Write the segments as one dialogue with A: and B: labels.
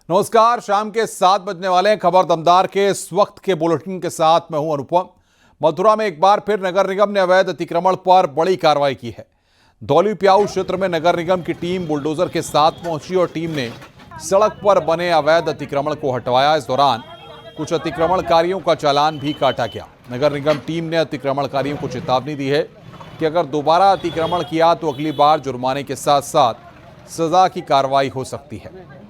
A: नमस्कार, शाम के 7 बजने वाले हैं। खबर दमदार के इस वक्त के बुलेटिन के साथ मैं हूं अनुपम। मथुरा में एक बार फिर नगर निगम ने अवैध अतिक्रमण पर बड़ी कार्रवाई की है। धौली प्याऊ क्षेत्र में नगर निगम की टीम बुलडोजर के साथ पहुंची और टीम ने सड़क पर बने अवैध अतिक्रमण को हटवाया। इस दौरान कुछ अतिक्रमणकारियों का चालान भी काटा गया। नगर निगम टीम ने अतिक्रमणकारियों को चेतावनी दी है कि अगर दोबारा अतिक्रमण किया तो अगली बार जुर्माने के साथ साथ सजा की कार्रवाई हो सकती है।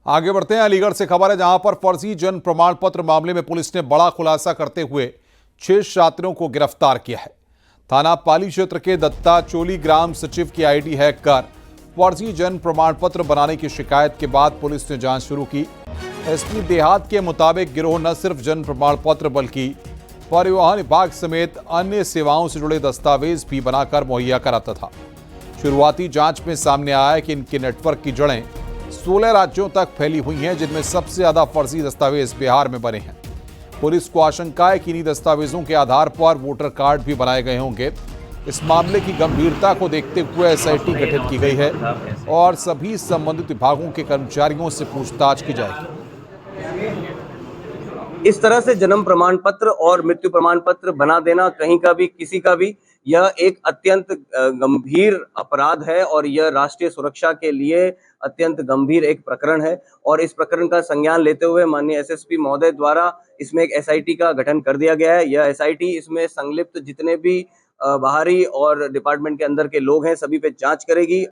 A: आगे बढ़ते हैं। अलीगढ़ से खबर है, जहां पर फर्जी जन्म प्रमाण पत्र मामले में पुलिस ने बड़ा खुलासा करते हुए 6 छात्रों को गिरफ्तार किया है। थाना पाली क्षेत्र के दत्ता चोली ग्राम सचिव की आईडी हैक कर फर्जी जन्म प्रमाण पत्र बनाने की शिकायत के बाद पुलिस ने जांच शुरू की। एसपी देहात के मुताबिक गिरोह न सिर्फ जन्म प्रमाण पत्र बल्कि परिवहन विभाग समेत अन्य सेवाओं से जुड़े दस्तावेज भी बनाकर मुहैया कराता था। शुरुआती जांच में सामने आया है कि इनके नेटवर्क की जड़ें 16 राज्यों तक फैली हुई हैं, जिनमें सबसे ज्यादा फर्जी दस्तावेज बिहार में बने हैं। पुलिस को आशंका है कि इन्हीं दस्तावेजों के आधार पर वोटर कार्ड भी बनाए गए होंगे। इस मामले की गंभीरता को देखते हुए एसआईटी गठित की गई है और सभी संबंधित विभागों के कर्मचारियों से पूछताछ की जाएगी।
B: इस तरह से जन्म प्रमाण पत्र और मृत्यु प्रमाण पत्र बना देना कहीं का भी किसी का भी, यह एक अत्यंत गंभीर अपराध है और यह राष्ट्रीय सुरक्षा के लिए अत्यंत गंभीर एक प्रकरण है। और इस प्रकरण का संज्ञान लेते हुए माननीय एसएसपी महोदय द्वारा इसमें एक एसआईटी का गठन कर दिया गया है। यह एसआईटी इसमें संलिप्त जितने भी बाहरी और डिपार्टमेंट के अंदर के लोग हैं सभी पे जांच करेगी।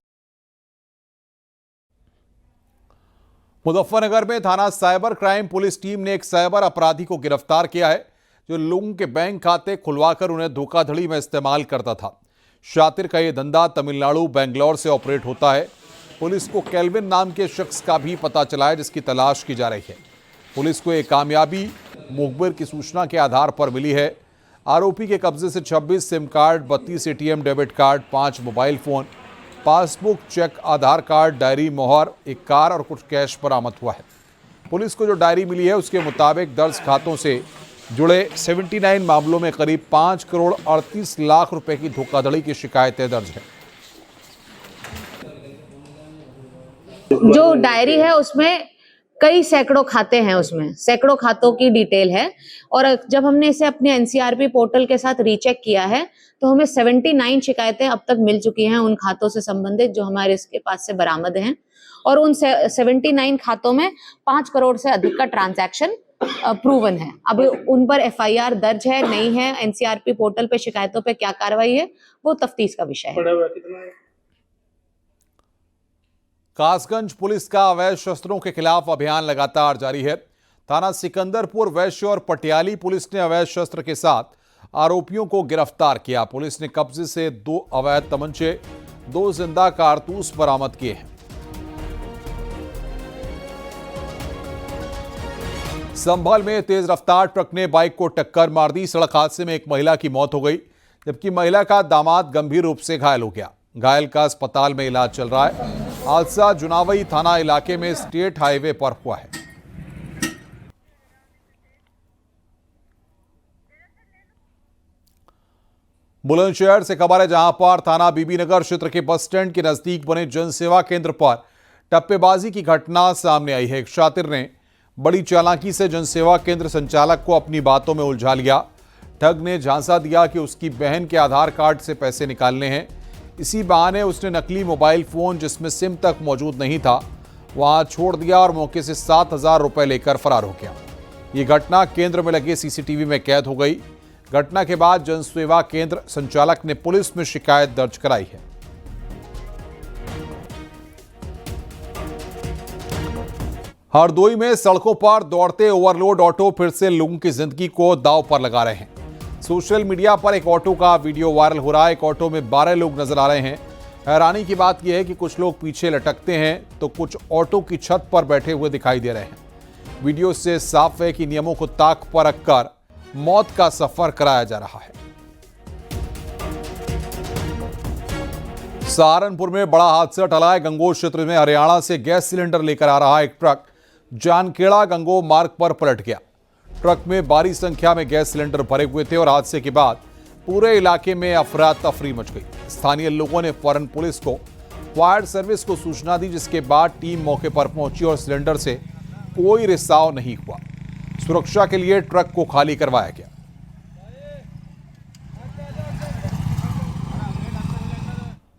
A: मुजफ्फरनगर में थाना साइबर क्राइम पुलिस टीम ने एक साइबर अपराधी को गिरफ्तार किया है, जो लोगों के बैंक खाते खुलवाकर उन्हें धोखाधड़ी में इस्तेमाल करता था। शातिर का यह धंधा तमिलनाडु बेंगलोर से ऑपरेट होता है। पुलिस को केल्विन नाम के शख्स का भी पता चला है, जिसकी तलाश की जा रही है। पुलिस को एक कामयाबी मुखबिर की सूचना के आधार पर मिली है। आरोपी के कब्जे से 26 SIM card, 32 ATM debit card, 5 mobile phone, passbook, cheque, Aadhaar card, diary, मोहर, एक कार और कुछ कैश बरामद हुआ है। पुलिस को जो डायरी मिली है उसके मुताबिक दर्ज खातों से जुड़े 79 मामलों में करीब 5 करोड़ 38 लाख रुपए की धोखाधड़ी की शिकायतें दर्ज हैं।
C: जो डायरी है उसमें कई सैकड़ों खाते हैं, उसमें सैकड़ों खातों की डिटेल है। और जब हमने इसे अपने एनसीआरपी पोर्टल के साथ रीचेक किया है तो हमें 79 शिकायतें अब तक मिल चुकी हैं उन खातों से संबंधित जो हमारे इसके पास से बरामद हैं। और उन 79 खातों में 5 करोड़ से अधिक का ट्रांजैक्शन प्रूवन है। अब उन पर एफआईआर दर्ज है नहीं है, एनसीआरपी पोर्टल पे शिकायतों पे क्या कार्रवाई है वो तफ्तीश का विषय है।
A: कासगंज पुलिस का अवैध शस्त्रों के खिलाफ अभियान लगातार जारी है। थाना सिकंदरपुर वैश्य और पटियाली पुलिस ने अवैध शस्त्र के साथ आरोपियों को गिरफ्तार किया। पुलिस ने कब्जे से 2 अवैध तमंचे, 2 जिंदा कारतूस बरामद किए हैं। संभल में तेज रफ्तार ट्रक ने बाइक को टक्कर मार दी। सड़क हादसे में एक महिला की मौत हो गई, जबकि महिला का दामाद गंभीर रूप से घायल हो गया। घायल का अस्पताल में इलाज चल रहा है। हादसा जुनावई थाना इलाके में स्टेट हाईवे पर हुआ है। बुलंदशहर से खबर है, जहां पर थाना बीबीनगर क्षेत्र के बस स्टैंड के नजदीक बने जनसेवा केंद्र पर टप्पेबाजी की घटना सामने आई है। एक शातिर ने बड़ी चालाकी से जनसेवा केंद्र संचालक को अपनी बातों में उलझा लिया। ठग ने झांसा दिया कि उसकी बहन के आधार कार्ड से पैसे निकालने हैं। इसी बहाने उसने नकली मोबाइल फोन, जिसमें सिम तक मौजूद नहीं था, वहां छोड़ दिया और मौके से 7,000 रुपए लेकर फरार हो गया। ये घटना केंद्र में लगे सीसीटीवी में कैद हो गई। घटना के बाद जनसेवा केंद्र संचालक ने पुलिस में शिकायत दर्ज कराई है। हरदोई में सड़कों पर दौड़ते ओवरलोड ऑटो फिर से लोगों की जिंदगी को दांव पर लगा रहे हैं। सोशल मीडिया पर एक ऑटो का वीडियो वायरल हो रहा है। एक ऑटो में 12 लोग नजर आ रहे हैं। हैरानी की बात यह है कि कुछ लोग पीछे लटकते हैं तो कुछ ऑटो की छत पर बैठे हुए दिखाई दे रहे हैं। वीडियो से साफ है कि नियमों को ताक पर रखकर मौत का सफर कराया जा रहा है। सहारनपुर में बड़ा हादसा टला है। गंगोह क्षेत्र में हरियाणा से गैस सिलेंडर लेकर आ रहा एक ट्रक जानखेड़ा गंगोह मार्ग पर पलट गया। ट्रक में भारी संख्या में गैस सिलेंडर भरे हुए थे और हादसे के बाद पूरे इलाके में अफरा तफरी मच गई। स्थानीय लोगों ने फौरन पुलिस को, फायर सर्विस को सूचना दी, जिसके बाद टीम मौके पर पहुंची और सिलेंडर से कोई रिसाव नहीं हुआ। सुरक्षा के लिए ट्रक को खाली करवाया गया।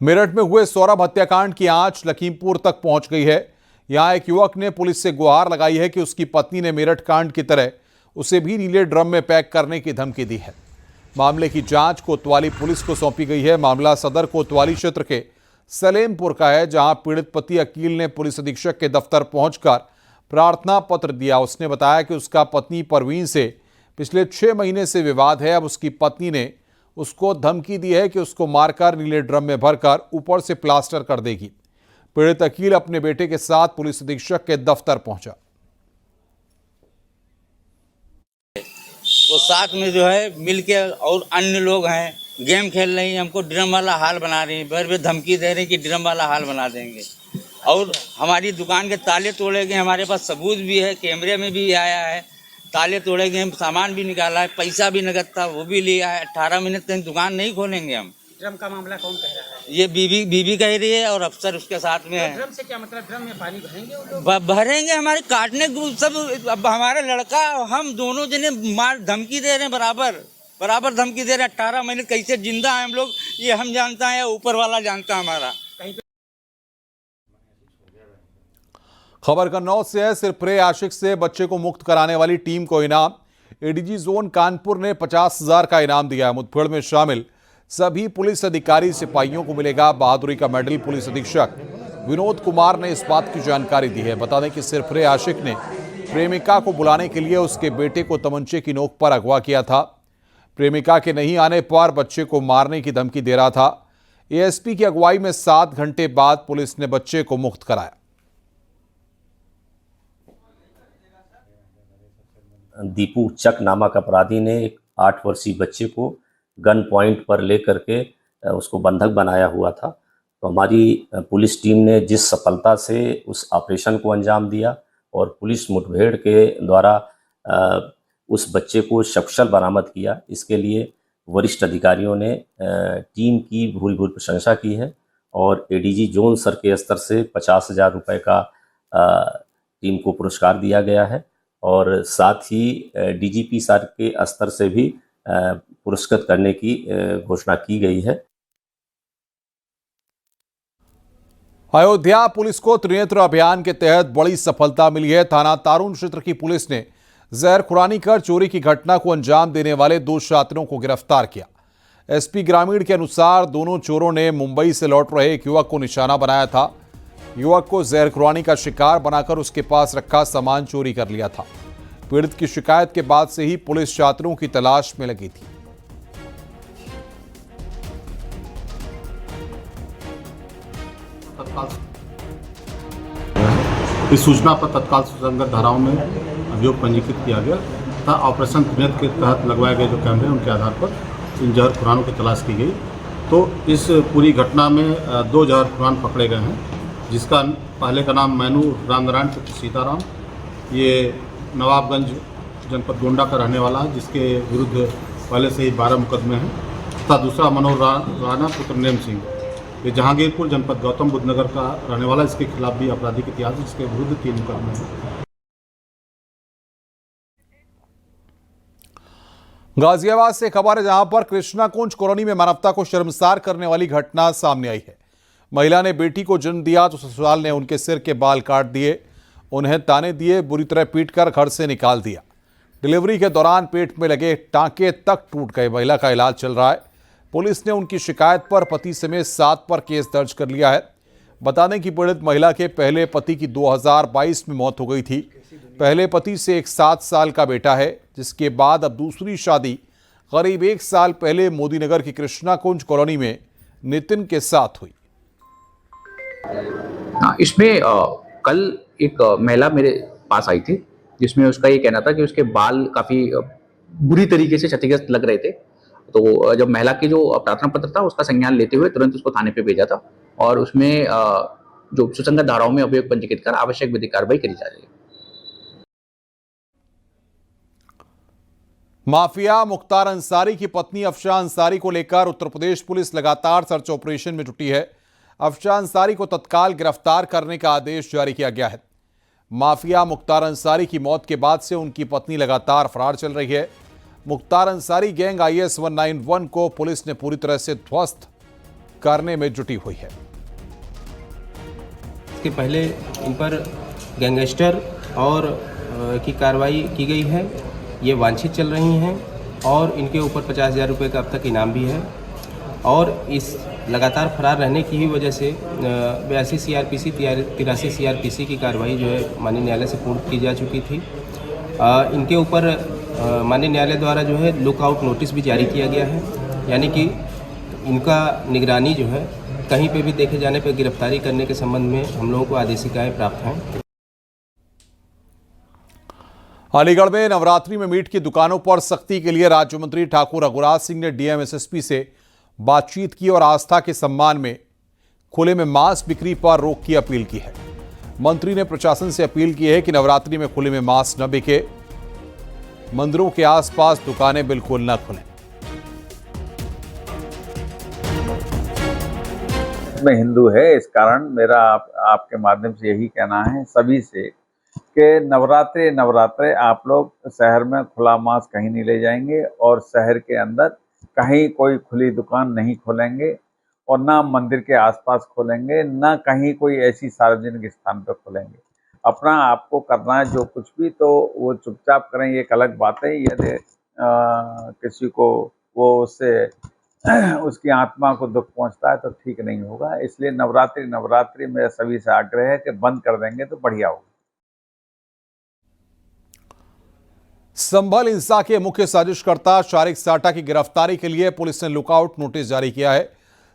A: मेरठ में हुए सौरभ हत्याकांड की आंच लखीमपुर तक पहुंच गई है। यहां एक युवक ने पुलिस से गुहार लगाई है कि उसकी पत्नी ने मेरठ कांड की तरह उसे भी नीले ड्रम में पैक करने की धमकी दी है। मामले की जांच कोतवाली पुलिस को सौंपी गई है। मामला सदर कोतवाली क्षेत्र के सलेमपुर का है, जहां पीड़ित पति अकील ने पुलिस अधीक्षक के दफ्तर पहुंचकर प्रार्थना पत्र दिया। उसने बताया कि उसका पत्नी परवीन से पिछले 6 महीने से विवाद है। अब उसकी पत्नी ने उसको धमकी दी है कि उसको मारकर नीले ड्रम में भरकर ऊपर से प्लास्टर कर देगी। पीड़ित अकील अपने बेटे के साथ पुलिस अधीक्षक के दफ्तर पहुंचा।
D: वो साथ में जो है मिलके और अन्य लोग हैं, गेम खेल रही हैं, हमको ड्रम वाला हाल बना रही हैं, बार बार धमकी दे रही हैं कि ड्रम वाला हाल बना देंगे। और हमारी दुकान के ताले तोड़े गए, हमारे पास सबूत भी है, कैमरे में भी आया है, ताले तोड़े गए, सामान भी निकाला है, पैसा भी नगद था वो भी लिया है। 18 महीने तक दुकान नहीं खोलेंगे हम।
E: ड्रम का मामला कौन कह रहा है?
D: ये बीबी कह रही है और अफसर उसके साथ में है।
E: ड्रम से क्या मतलब? ड्रम में पानी भरेंगे वो लोग?
D: भरेंगे, हमारे काटने को सब। अब हमारा लड़का हम दोनों जने मार धमकी दे रहे हैं, बराबर धमकी दे रहे हैं। 18 महीने कैसे जिंदा है हम लोग, ये हम जानता है, ऊपर वाला जानता है हमारा।
A: खबर कन्नौज से है। सिरफरे आशिक से बच्चे को मुक्त कराने वाली टीम को इनाम। एडीजी जोन कानपुर ने 50,000 का इनाम दिया है। मुठभेड़ में शामिल सभी पुलिस अधिकारी सिपाहियों को मिलेगा बहादुरी का मेडल। पुलिस अधीक्षक विनोद कुमार ने इस बात की जानकारी दी है। बता दें कि सिरफरे आशिक ने प्रेमिका को बुलाने के लिए उसके बेटे को तमंचे की नोक पर अगवा किया था। प्रेमिका के नहीं आने पर बच्चे को मारने की धमकी दे रहा था। एएसपी की अगुवाई में 7 घंटे बाद पुलिस ने बच्चे को मुक्त कराया।
F: दीपू चक नामक अपराधी ने एक 8 वर्षीय बच्चे को गन पॉइंट पर लेकर के उसको बंधक बनाया हुआ था। तो हमारी पुलिस टीम ने जिस सफलता से उस ऑपरेशन को अंजाम दिया और पुलिस मुठभेड़ के द्वारा उस बच्चे को सकुशल बरामद किया, इसके लिए वरिष्ठ अधिकारियों ने टीम की भूरी भूरी प्रशंसा की है। और एडीजी जोन सर के स्तर से 50,000 रुपये का टीम को पुरस्कार दिया गया है और साथ ही डीजीपी सर के स्तर से भी पुरस्कृत करने की घोषणा की गई है।
A: अयोध्या पुलिस को त्रिनेत्र अभियान के तहत बड़ी सफलता मिली है। थाना तारून क्षेत्र की पुलिस ने जहर खुरानी कर चोरी की घटना को अंजाम देने वाले 2 शातिरों को गिरफ्तार किया। एसपी ग्रामीण के अनुसार दोनों चोरों ने मुंबई से लौट रहे एक युवक को निशाना बनाया था। युवक को जहर खुरानी का शिकार बनाकर उसके पास रखा सामान चोरी कर लिया था। पीड़ित की शिकायत के बाद से ही पुलिस शातिरों की तलाश में लगी थी।
G: इस सूचना पर तत्काल सुसंगत धाराओं में अभियोग पंजीकृत किया गया तथा ऑपरेशन त्रिनेत्र के तहत लगवाए गए जो कैमरे उनके आधार पर इन जहर खुरानों की तलाश की गई। तो इस पूरी घटना में 2 जहर खुरान पकड़े गए हैं, जिसका पहले का नाम मैनू रामनारायण पुत्र सीताराम, ये नवाबगंज जनपद गोंडा का रहने वाला है, जिसके विरुद्ध पहले से ही 12 मुकदमे हैं, तथा दूसरा मनोहर राणा पुत्र नेम सिंह, ये जहांगीरपुर जनपद गौतम बुद्ध नगर का रहने वाला, इसके खिलाफ भी आपराधिक इतिहास, जिसके विरुद्ध 3 मुकदमे हैं।
A: गाजियाबाद से खबर है, जहां पर कृष्णा कुंज कॉलोनी में मानवता को शर्मसार करने वाली घटना सामने आई है। महिला ने बेटी को जन्म दिया तो ससुराल ने उनके सिर के बाल काट दिए, उन्हें ताने दिए, बुरी तरह पीटकर घर से निकाल दिया। डिलीवरी के दौरान पेट में लगे टांके तक टूट गए। महिला का इलाज चल रहा है। पुलिस ने उनकी शिकायत पर पति समेत 7 पर केस दर्ज कर लिया है। बता दें कि पीड़ित महिला के पहले पति की 2022 में मौत हो गई थी। पहले पति से एक 7 साल का बेटा है, जिसके बाद अब दूसरी शादी करीब 1 साल पहले मोदीनगर की कृष्णा कुंज कॉलोनी में नितिन के साथ हुई।
H: इसमें कल एक महिला मेरे पास आई थी, जिसमें उसका ये कहना था कि उसके बाल काफ़ी बुरी तरीके से क्षतिग्रस्त लग रहे थे। तो जब महिला की जो प्रार्थना पत्र था उसका संज्ञान लेते हुए तुरंत उसको थाने पे भेजा था और उसमें जो सुसंगत धाराओं में अभियोग पंजीकृत कर आवश्यक विधिक कार्रवाई करी जा रही है।
A: माफिया मुख्तार अंसारी की पत्नी अफशान अंसारी को लेकर उत्तर प्रदेश पुलिस लगातार सर्च ऑपरेशन में जुटी है। अफशान अंसारी को तत्काल गिरफ्तार करने का आदेश जारी किया गया है। माफिया मुख्तार अंसारी की मौत के बाद से उनकी पत्नी लगातार फरार चल रही है। मुख्तार अंसारी गैंग IS 191 को पुलिस ने पूरी तरह से ध्वस्त करने में जुटी हुई है।
I: इसके पहले इन पर गैंगस्टर और की कार्रवाई की गई है। ये वांछित चल रही हैं और इनके ऊपर 50,000 रुपये का अब तक इनाम भी है। और इस लगातार फरार रहने की ही वजह से 82 CRPC 83 CRPC की कार्रवाई जो है माननीय न्यायालय से पूर्ण की जा चुकी थी। इनके ऊपर माननीय न्यायालय द्वारा जो है लुकआउट नोटिस भी जारी किया गया है, यानी कि इनका निगरानी जो है कहीं पे भी देखे जाने पर गिरफ्तारी करने के संबंध में हम लोगों को आदेशिकाएं प्राप्त हैं।
A: अलीगढ़ में नवरात्रि में मीट की दुकानों पर सख्ती के लिए राज्य मंत्री ठाकुर रघुराज सिंह ने DM SSP से बातचीत की और आस्था के सम्मान में खुले में मांस बिक्री पर रोक की अपील की है। मंत्री ने प्रशासन से अपील की है कि नवरात्रि में खुले में मांस न बिके, मंदिरों के आसपास दुकानें बिल्कुल न खुलें।
J: मैं हिंदू है, इस कारण मेरा आपके माध्यम से यही कहना है सभी से कि नवरात्रे आप लोग शहर में खुला मांस कहीं नहीं ले जाएंगे और शहर के अंदर कहीं कोई खुली दुकान नहीं खोलेंगे और ना मंदिर के आसपास खोलेंगे, ना कहीं कोई ऐसी सार्वजनिक स्थान पर खोलेंगे। अपना आपको करना है जो कुछ भी तो वो चुपचाप करें, ये एक अलग बात है। यदि किसी को वो उससे उसकी आत्मा को दुख पहुंचता है तो ठीक नहीं होगा। इसलिए नवरात्रि मेरा सभी से आग्रह है कि बंद कर देंगे तो बढ़िया होगा।
A: संभल हिंसा के मुख्य साजिशकर्ता शारिक साटा की गिरफ्तारी के लिए पुलिस ने लुकआउट नोटिस जारी किया है।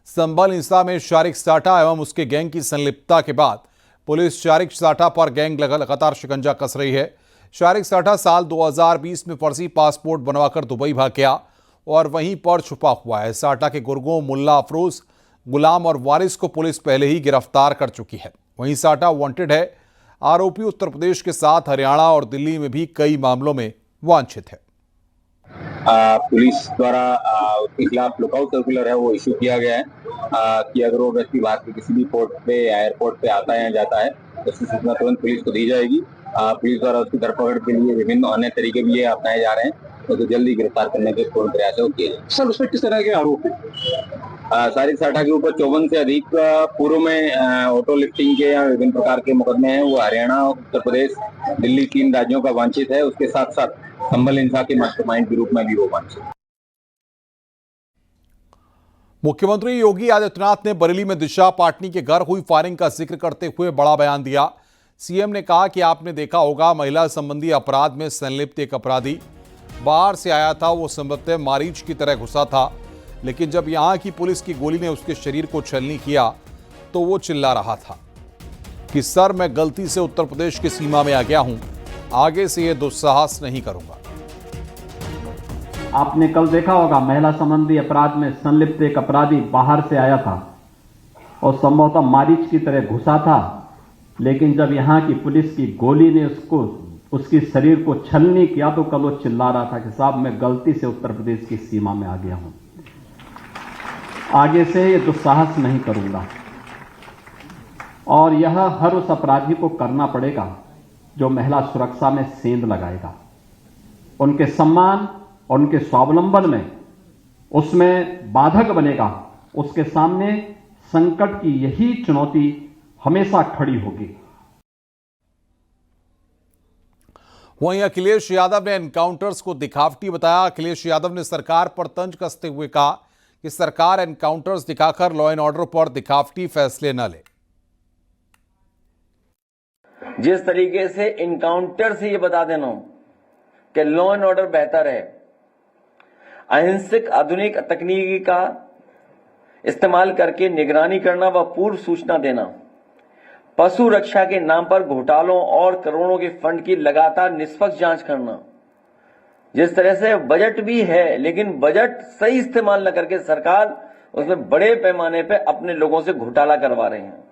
A: संभल हिंसा में शारिक साटा एवं उसके गैंग की संलिप्तता के बाद पुलिस शारिक साटा पर गैंग लगातार शिकंजा कस रही है। शारिक साटा साल 2020 में फर्जी पासपोर्ट बनवाकर दुबई भाग गया और वहीं पर छुपा हुआ है। साटा के गुर्गों मुल्ला अफरोज, गुलाम और वारिस को पुलिस पहले ही गिरफ्तार कर चुकी है। वहीं साटा वांटेड है। आरोपी उत्तर प्रदेश के साथ हरियाणा और दिल्ली में भी कई मामलों में वांछित है।
K: पुलिस द्वारा उसके खिलाफ लुकआउट सर्कुलर है वो इशू किया गया है कि अगर वो व्यक्ति भारत के किसी भी पोर्ट पे या एयरपोर्ट पे आता है या जाता है तो उसकी सूचना तुरंत पुलिस को दी जाएगी। पुलिस द्वारा उसकी धरपकड़ के लिए विभिन्न अन्य तरीके भी ये अपनाए जा रहे हैं, तो जल्दी गिरफ्तार करने के पूर्ण प्रयास किए जाए।
L: सर, उसमें किस तरह के आरोप है?
K: शारिक साटा के ऊपर 54 से अधिक पूर्व में ऑटो लिफ्टिंग के या विभिन्न प्रकार के मुकदमे हैं। वो हरियाणा, उत्तर प्रदेश, दिल्ली 3 राज्यों का वांछित है। उसके साथ साथ संभल हिंसा के मास्टरमाइंड के रूप में भी वो वांछित है।
A: मुख्यमंत्री योगी आदित्यनाथ ने बरेली में दिशा पाटनी के घर हुई फायरिंग का जिक्र करते हुए बड़ा बयान दिया। सीएम ने कहा कि आपने देखा होगा महिला संबंधी अपराध में संलिप्त एक अपराधी बाहर से आया था। वो संभवतः मारीच की तरह घुसा था, लेकिन जब यहां की पुलिस की गोली ने उसके शरीर को छलनी किया तो वो चिल्ला रहा था कि सर, मैं गलती से उत्तर प्रदेश की सीमा में आ गया हूं, आगे से ये दुस्साहस नहीं करूंगा।
M: आपने कल देखा होगा महिला संबंधी अपराध में संलिप्त एक अपराधी बाहर से आया था और संभवतः मारीच की तरह घुसा था, लेकिन जब यहां की पुलिस की गोली ने उसकी शरीर को छलनी किया तो कल वो चिल्ला रहा था कि साहब, मैं गलती से उत्तर प्रदेश की सीमा में आ गया हूं, आगे से ये दुस्साहस नहीं करूंगा। और यह हर उस अपराधी को करना पड़ेगा जो महिला सुरक्षा में सेंध लगाएगा, उनके सम्मान और उनके स्वावलंबन में उसमें बाधक बनेगा। उसके सामने संकट की यही चुनौती हमेशा खड़ी होगी।
A: वहीं अखिलेश यादव ने एनकाउंटर्स को दिखावटी बताया। अखिलेश यादव ने सरकार पर तंज कसते हुए कहा कि सरकार एनकाउंटर्स दिखाकर लॉ एंड ऑर्डर पर दिखावटी फैसले न ले।
N: जिस तरीके से इनकाउंटर से ये बता देना कि लॉ एंड ऑर्डर बेहतर है, अहिंसक आधुनिक तकनीकी का इस्तेमाल करके निगरानी करना व पूर्व सूचना देना, पशु रक्षा के नाम पर घोटालों और करोड़ों के फंड की लगातार निष्पक्ष जांच करना। जिस तरह से बजट भी है, लेकिन बजट सही इस्तेमाल न करके सरकार उसमें बड़े पैमाने पे अपने लोगों से घोटाला करवा रहे हैं।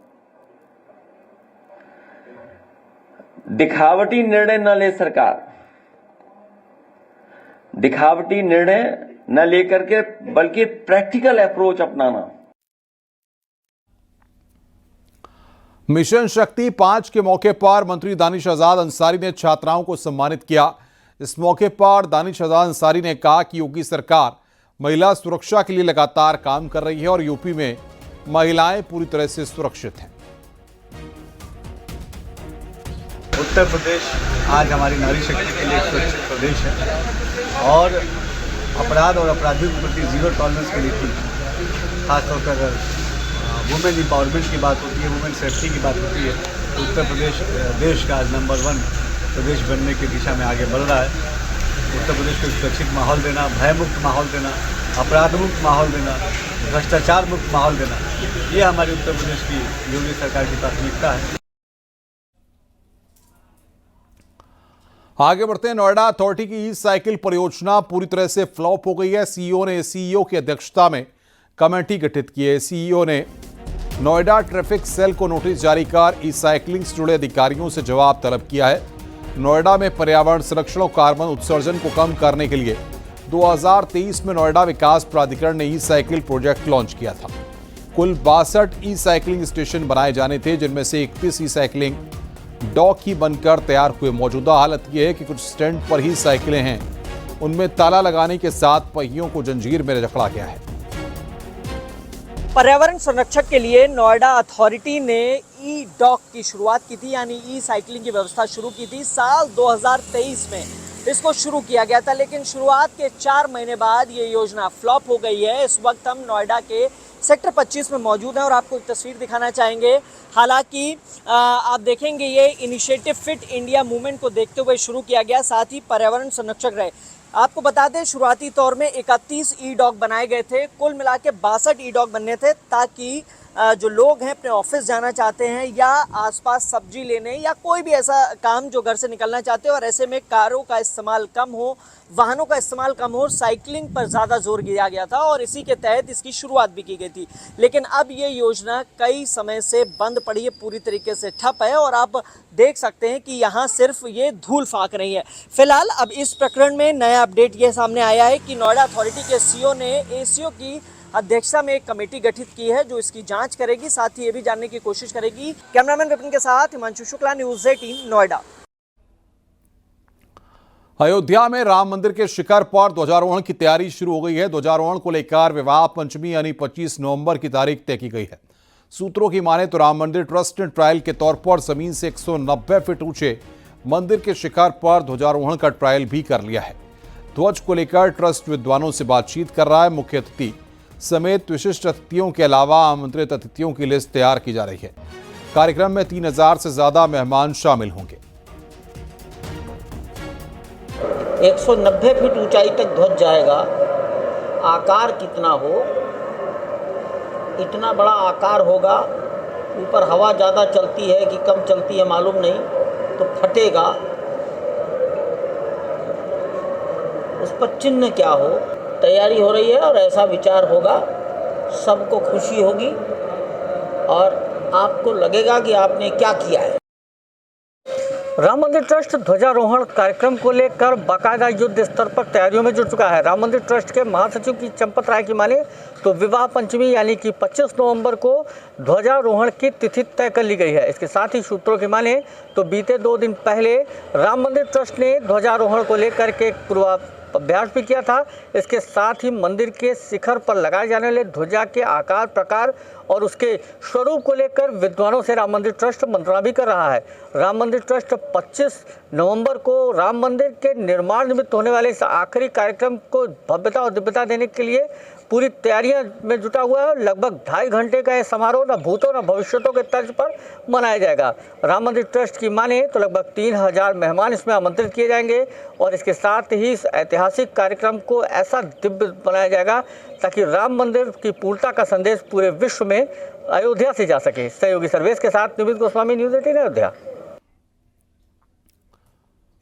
N: दिखावटी निर्णय न ले सरकार। दिखावटी निर्णय न लेकर के बल्कि प्रैक्टिकल अप्रोच अपनाना।
A: मिशन शक्ति 5 के मौके पर मंत्री दानिश आजाद अंसारी ने छात्राओं को सम्मानित किया। इस मौके पर दानिश आजाद अंसारी ने कहा कि योगी सरकार महिला सुरक्षा के लिए लगातार काम कर रही है और यूपी में महिलाएं पूरी तरह से सुरक्षित हैं।
O: उत्तर प्रदेश आज हमारी नारी शक्ति के लिए एक सुरक्षित प्रदेश है और अपराध और अपराधियों के प्रति जीरो टॉलरेंस की नीति, खासतौर पर अगर वुमेन एम्पावरमेंट की बात होती है, वुमेन सेफ्टी की बात होती है, तो उत्तर प्रदेश देश का आज नंबर 1 प्रदेश बनने की दिशा में आगे बढ़ रहा है। उत्तर प्रदेश को एक सुरक्षित माहौल देना, भयमुक्त माहौल देना, अपराध मुक्त माहौल देना, भ्रष्टाचार मुक्त माहौल देना, ये हमारी उत्तर प्रदेश की योगी सरकार की प्राथमिकता है।
A: आगे बढ़ते हैं। नोएडा अथॉरिटी की ई साइकिल परियोजना पूरी तरह से फ्लॉप हो गई है। सीईओ की अध्यक्षता में कमेटी गठित की है। सीईओ ने नोएडा ट्रैफिक सेल को नोटिस जारी कर ई साइकिलिंग से जुड़े अधिकारियों से जवाब तलब किया है। नोएडा में पर्यावरण संरक्षण और कार्बन उत्सर्जन को कम करने के लिए 2023 में नोएडा विकास प्राधिकरण ने ई साइकिल प्रोजेक्ट लॉन्च किया था। कुल 62 ई साइकिलिंग स्टेशन बनाए जाने थे, जिनमें से 31 ई साइकिलिंग डॉक ही बनकर तैयार हुए। मौजूदा हालत यह है कि कुछ स्टैंड पर ही साइकिलें हैं, उनमें ताला लगाने के साथ पहियों को जंजीर में जकड़ा गया है।
P: पर्यावरण संरक्षण के लिए नोएडा अथॉरिटी ने ई डॉक की शुरुआत की थी, यानी ई साइकिलिंग की व्यवस्था शुरू की थी। साल 2023 में इसको शुरू किया गया था, लेकिन शुरुआत के 4 महीने बाद ये योजना फ्लॉप हो गई है। इस वक्त हम नोएडा के सेक्टर 25 में मौजूद हैं और आपको एक तस्वीर दिखाना चाहेंगे। हालांकि आप देखेंगे ये इनिशिएटिव फिट इंडिया मूवमेंट को देखते हुए शुरू किया गया, साथ ही पर्यावरण संरक्षक रहे। आपको बता दें, शुरुआती तौर में 31 ई डॉक बनाए गए थे। कुल मिला के 62 ई डॉक बनने थे, ताकि जो लोग हैं अपने ऑफिस जाना चाहते हैं या आसपास सब्जी लेने या कोई भी ऐसा काम जो घर से निकलना चाहते हो, और ऐसे में कारों का इस्तेमाल कम हो, वाहनों का इस्तेमाल कम हो, साइकिलिंग पर ज़्यादा जोर दिया गया था और इसी के तहत इसकी शुरुआत भी की गई थी। लेकिन अब ये योजना कई समय से बंद पड़ी है, पूरी तरीके से ठप है और आप देख सकते हैं कि यहाँ सिर्फ ये धूल फाक रही है। फिलहाल अब इस प्रकरण में नया अपडेट ये सामने आया है कि नोएडा अथॉरिटी के सीईओ ने एसीओ की अध्यक्षता में एक कमेटी गठित की है जो इसकी जांच करेगी, साथ ही ये भी जानने की कोशिश करेगी। कैमरामैन विपिन के साथ हिमांशु शुक्ला, न्यूज़ 18 नोएडा।
A: अयोध्या में राम मंदिर के शिखर पर ध्वजारोहण की तैयारी शुरू हो गई है। ध्वजारोहण को लेकर विवाह पंचमी यानी 25 नवंबर की तारीख तय की गई है। सूत्रों की माने तो राम मंदिर ट्रस्ट ने ट्रायल के तौर पर जमीन से 190 फीट ऊंचे मंदिर के शिखर पर ध्वजारोहण का ट्रायल भी कर लिया है। ध्वज को लेकर ट्रस्ट विद्वानों से बातचीत कर रहा है। मुख्य अतिथि समेत विशिष्ट अतिथियों के अलावा आमंत्रित अतिथियों की लिस्ट तैयार की जा रही है। कार्यक्रम में 3000 से ज्यादा मेहमान शामिल होंगे।
Q: 190 फीट ऊंचाई तक ध्वज जाएगा। आकार कितना हो, इतना बड़ा आकार होगा। ऊपर हवा ज़्यादा चलती है कि कम चलती है मालूम नहीं, तो फटेगा। उस पर चिन्ह क्या हो, तैयारी हो रही है और ऐसा विचार होगा, सबको खुशी होगी और आपको लगेगा कि आपने क्या किया है।
P: राम मंदिर ट्रस्ट ध्वजारोहण कार्यक्रम को लेकर बाकायदा युद्ध स्तर पर तैयारियों में जुट चुका है। राम मंदिर ट्रस्ट के महासचिव की चंपत राय की माने तो विवाह पंचमी यानी कि 25 नवंबर को ध्वजारोहण की तिथि तय कर ली गई है। इसके साथ ही सूत्रों की माने तो बीते 2 दिन पहले राम मंदिर ट्रस्ट ने ध्वजारोहण को लेकर के पूर्वाभ्यास भी किया था। इसके साथ ही मंदिर के शिखर पर लगाए जाने वाले ध्वजा के आकार, प्रकार और उसके स्वरूप को लेकर विद्वानों से राम मंदिर ट्रस्ट मंत्रणा भी कर रहा है। राम मंदिर ट्रस्ट 25 नवंबर को राम मंदिर के निर्माण निमित्त होने वाले इस आखिरी कार्यक्रम को भव्यता और दिव्यता देने के लिए पूरी तैयारियां में जुटा हुआ है। लगभग 2.5 घंटे का यह समारोह न भूतों न भविष्यतों के तर्ज पर मनाया जाएगा। राम मंदिर ट्रस्ट की माने तो लगभग 3000 मेहमान इसमें आमंत्रित किए जाएंगे और इसके साथ ही इस ऐतिहासिक कार्यक्रम को ऐसा दिव्य बनाया जाएगा ताकि राम मंदिर की पूर्णता का संदेश पूरे विश्व में अयोध्या से जा सके। सहयोगी सर्वेश के साथ निमित गोस्वामी, न्यूज़ 18 अयोध्या।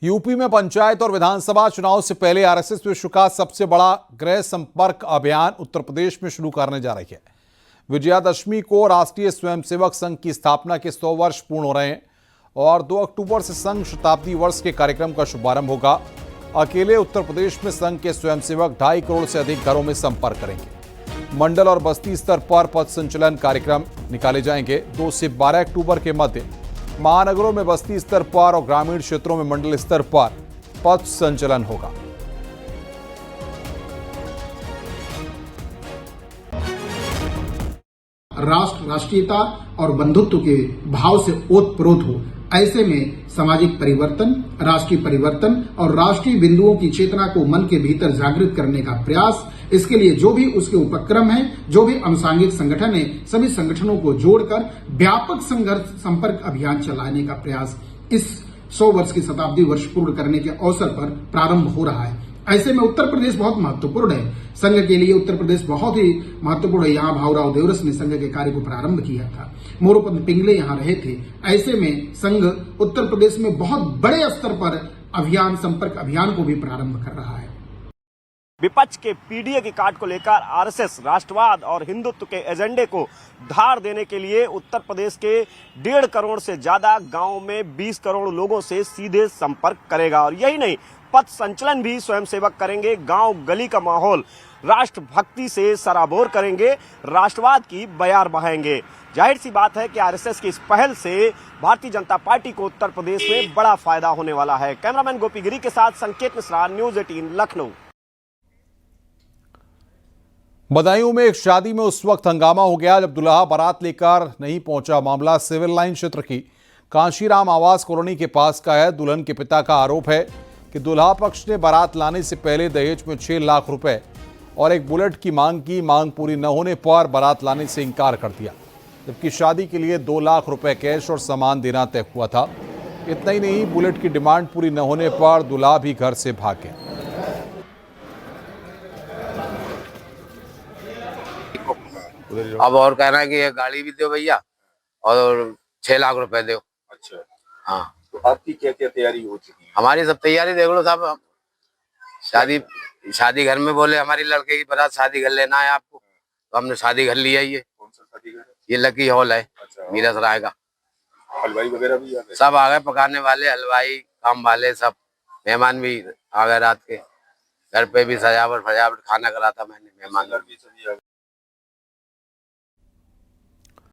A: यूपी में पंचायत और विधानसभा चुनाव से पहले आरएसएस विश्व का सबसे बड़ा गृह संपर्क अभियान उत्तर प्रदेश में शुरू करने जा रही है। विजयादशमी को राष्ट्रीय स्वयंसेवक संघ की स्थापना के 100 वर्ष पूर्ण हो रहे हैं और 2 अक्टूबर से संघ शताब्दी वर्ष के कार्यक्रम का शुभारंभ होगा। अकेले उत्तर प्रदेश में संघ के स्वयंसेवक 2.5 करोड़ से अधिक घरों में संपर्क करेंगे। मंडल और बस्ती स्तर पर पथ संचलन कार्यक्रम निकाले जाएंगे। 2 से 12 अक्टूबर के मध्य महानगरों में बस्ती स्तर पर और ग्रामीण क्षेत्रों में मंडल स्तर पर पथ संचलन होगा।
R: राष्ट्र, राष्ट्रीयता और बंधुत्व के भाव से ओतप्रोत हो, ऐसे में सामाजिक परिवर्तन, राष्ट्रीय परिवर्तन और राष्ट्रीय बिंदुओं की चेतना को मन के भीतर जागृत करने का प्रयास, इसके लिए जो भी उसके उपक्रम है, जो भी अनुसांगिक संगठन है, सभी संगठनों को जोड़कर व्यापक संघर्ष संपर्क अभियान चलाने का प्रयास इस 100 वर्ष की शताब्दी वर्ष पूर्ण करने के अवसर पर प्रारंभ हो रहा है। ऐसे में उत्तर प्रदेश बहुत महत्वपूर्ण है। संघ के लिए उत्तर प्रदेश बहुत ही महत्वपूर्ण है। यहाँ भाऊराव देवरस ने संघ के कार्य को प्रारंभ किया था। मोरोपंत पिंगले यहाँ रहे थे। ऐसे में संघ उत्तर प्रदेश में बहुत बड़े स्तर पर अभियान, संपर्क अभियान को भी प्रारंभ कर रहा है।
S: विपक्ष के पीडीए की काट को लेकर आरएसएस राष्ट्रवाद और हिंदुत्व के एजेंडे को धार देने के लिए उत्तर प्रदेश के 1.5 करोड़ से ज्यादा गांवों में 20 करोड़ लोगों से सीधे संपर्क करेगा। और यही नहीं, पथ संचलन भी स्वयंसेवक करेंगे। गांव गली का माहौल राष्ट्रभक्ति से सराबोर करेंगे, राष्ट्रवाद की बयार बहाएंगे। जाहिर सी बात है कि आरएसएस की इस पहल से भारतीय जनता पार्टी को उत्तर प्रदेश में बड़ा फायदा होने वाला है। कैमरामैन गोपी गिरी के साथ संकेत मिश्रा, न्यूज 18 लखनऊ।
A: बदायूं में एक शादी में उस वक्त हंगामा हो गया जब दुल्हा बारात लेकर नहीं पहुंचा। मामला सिविल लाइन क्षेत्र की कांशीराम आवास कॉलोनी के पास का है। दुल्हन के पिता का आरोप है कि दुल्हा पक्ष ने बारात लाने से पहले दहेज में 6 लाख रुपए और एक बुलेट की मांग की। मांग पूरी न होने पर बारात लाने से इनकार कर दिया, जबकि शादी के लिए 2 लाख रुपए कैश और सामान देना तय हुआ था। इतना ही नहीं, बुलेट की डिमांड पूरी न होने पर दुल्हा भी घर से भाग गया।
T: अब और कहना है कि ये गाड़ी भी दो भैया और 6 लाख रुपए दो।
L: अच्छा,
T: हाँ,
L: तो आपकी क्या क्या तैयारी हो चुकी है?
T: हमारी सब तैयारी देख लो साहब। शादी घर में बोले हमारी लड़के की बारात शादी घर लेना है आपको, तो हमने शादी घर लिया। ये
L: कौन सा शादी घर है?
T: ये लकी हॉल है।
L: अच्छा,
T: मीरासराय का।
L: हलवाई वगैरह भी आ गए?
T: सब आ गए, पकाने वाले, हलवाई, काम वाले, सब मेहमान भी आ गए। रात के घर पे भी सजावट खाना करा था मैंने। मेहमान